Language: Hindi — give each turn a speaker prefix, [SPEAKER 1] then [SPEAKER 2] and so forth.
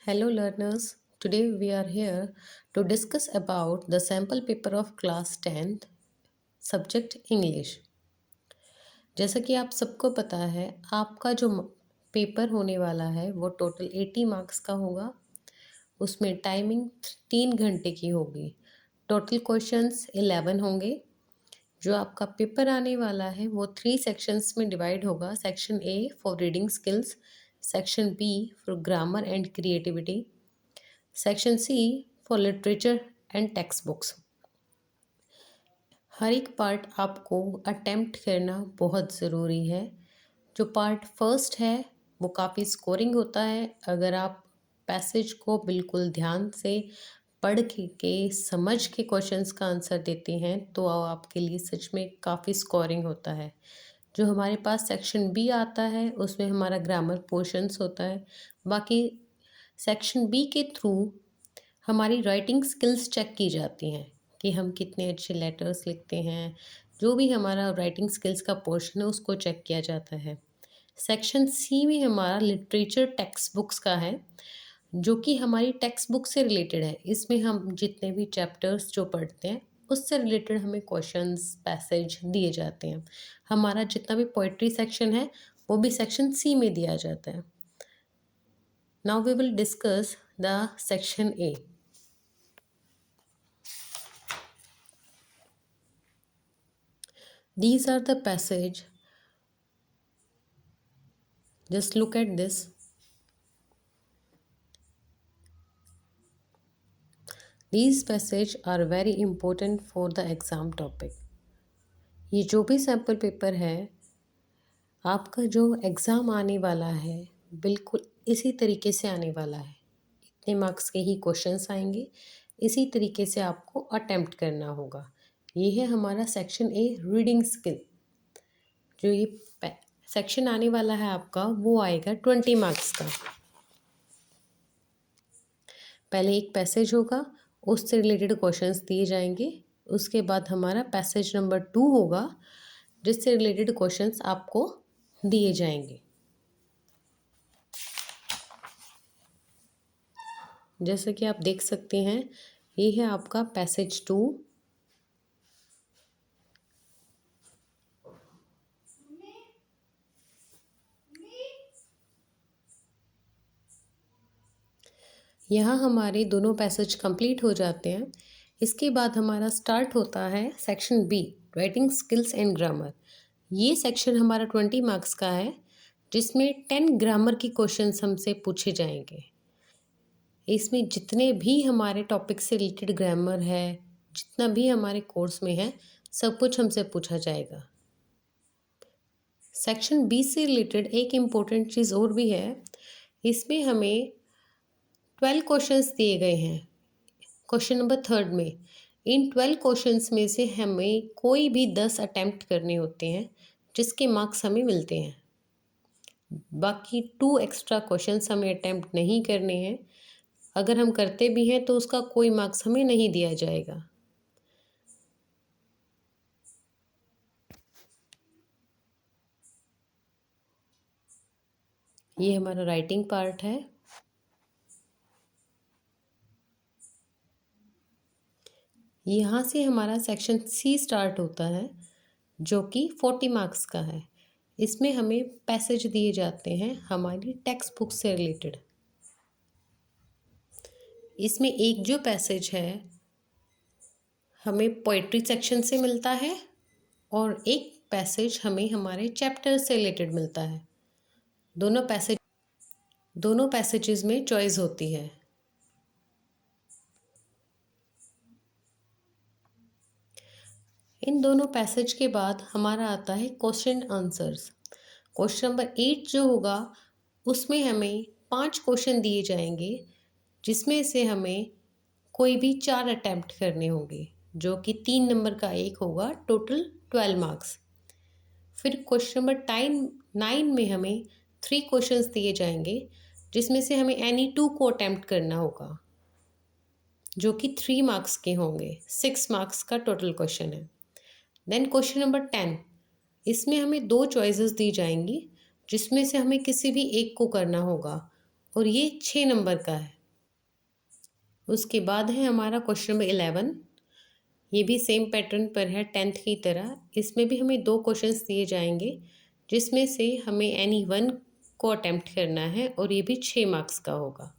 [SPEAKER 1] Hello learners, today we are here to discuss about the sample paper of class 10th subject English। जैसा कि आप सबको पता है आपका जो पेपर होने वाला है वो टोटल 80 मार्क्स का होगा। उसमें टाइमिंग 3 घंटे की होगी। टोटल क्वेश्चंस 11 होंगे। जो आपका पेपर आने वाला है वो 3 सेक्शंस में डिवाइड होगा। Section A for reading skills, section B for grammar and creativity, section C for literature and text books. हर एक पार्ट आपको अटेम्प्ट करना बहुत ज़रूरी है। जो पार्ट फर्स्ट है वो काफ़ी स्कोरिंग होता है। अगर आप पैसेज को बिल्कुल ध्यान से पढ़ के समझ के क्वेश्चंस का आंसर देते हैं तो आपके लिए सच में काफ़ी स्कोरिंग होता है। जो हमारे पास सेक्शन बी आता है उसमें हमारा ग्रामर पोर्शंस होता है। बाकी सेक्शन बी के थ्रू हमारी राइटिंग स्किल्स चेक की जाती हैं कि हम कितने अच्छे लेटर्स लिखते हैं। जो भी हमारा राइटिंग स्किल्स का पोर्शन है उसको चेक किया जाता है। सेक्शन सी में हमारा लिटरेचर टेक्स्ट बुक्स का है जो कि हमारी टेक्स्ट बुक से रिलेटेड है। इसमें हम जितने भी चैप्टर्स जो पढ़ते हैं उससे रिलेटेड हमें क्वेश्चंस पैसेज दिए जाते हैं। हमारा जितना भी पोइट्री सेक्शन है वो भी सेक्शन सी में दिया जाता है। Now we will discuss the section A. These are the passage. Just look at this. These passage are very important for the exam topic. ये जो भी सैम्पल पेपर है आपका जो एग्ज़ाम आने वाला है बिल्कुल इसी तरीके से आने वाला है। इतने मार्क्स के ही क्वेश्चंस आएंगे, इसी तरीके से आपको अटेम्प्ट करना होगा। ये है हमारा सेक्शन ए रीडिंग स्किल। जो ये सेक्शन आने वाला है आपका वो आएगा 20 मार्क्स का। पहले एक पैसेज होगा, उससे रिलेटेड क्वेश्चंस दिए जाएंगे। उसके बाद हमारा पैसेज नंबर 2 होगा जिससे रिलेटेड क्वेश्चंस आपको दिए जाएंगे। जैसा कि आप देख सकते हैं ये है आपका पैसेज 2। यहाँ हमारे दोनों पैसेज कंप्लीट हो जाते हैं। इसके बाद हमारा स्टार्ट होता है section be writing skills and grammar. ये सेक्शन हमारा 20 मार्क्स का है जिसमें 10 ग्रामर की क्वेश्चंस हमसे पूछे जाएंगे। इसमें जितने भी हमारे टॉपिक से रिलेटेड ग्रामर है, जितना भी हमारे कोर्स में है, सब कुछ हमसे पूछा जाएगा। सेक्शन बी से रिलेटेड एक इम्पोर्टेंट चीज़ और भी है। इसमें हमें 12 क्वेश्चंस दिए गए हैं क्वेश्चन नंबर 3 में। इन 12 क्वेश्चंस में से हमें कोई भी 10 अटैम्प्ट करने होते हैं जिसके मार्क्स हमें मिलते हैं। बाकी 2 एक्स्ट्रा क्वेश्चंस हमें अटैम्प्ट नहीं करने हैं। अगर हम करते भी हैं तो उसका कोई मार्क्स हमें नहीं दिया जाएगा। ये हमारा राइटिंग पार्ट है। यहाँ से हमारा सेक्शन सी स्टार्ट होता है जो कि 40 मार्क्स का है। इसमें हमें पैसेज दिए जाते हैं हमारी टेक्स्ट बुक से रिलेटेड। इसमें एक जो पैसेज है हमें पोइट्री सेक्शन से मिलता है और एक पैसेज हमें हमारे चैप्टर से रिलेटेड मिलता है। दोनों पैसेजेस में चॉइस होती है। इन दोनों पैसेज के बाद हमारा आता है क्वेश्चन आंसर्स। क्वेश्चन नंबर 8 जो होगा उसमें हमें 5 क्वेश्चन दिए जाएंगे जिसमें से हमें कोई भी 4 अटैम्प्ट करने होंगे जो कि 3 नंबर का एक होगा, टोटल 12 मार्क्स। फिर क्वेश्चन नंबर 9 में हमें 3 क्वेश्चंस दिए जाएंगे जिसमें से हमें एनी 2 को अटैम्प्ट करना होगा जो कि 3 मार्क्स के होंगे। 6 मार्क्स का टोटल क्वेश्चन है। देन क्वेश्चन नंबर 10, इसमें हमें 2 चॉइसेस दी जाएंगी जिसमें से हमें किसी भी एक को करना होगा। और ये 6 नंबर का है। उसके बाद है हमारा क्वेश्चन नंबर 11। ये भी सेम पैटर्न पर है 10th की तरह। इसमें भी हमें 2 क्वेश्चंस दिए जाएंगे, जिसमें से हमें एनी वन को अटेम्प्ट करना है और ये भी 6 मार्क्स का होगा।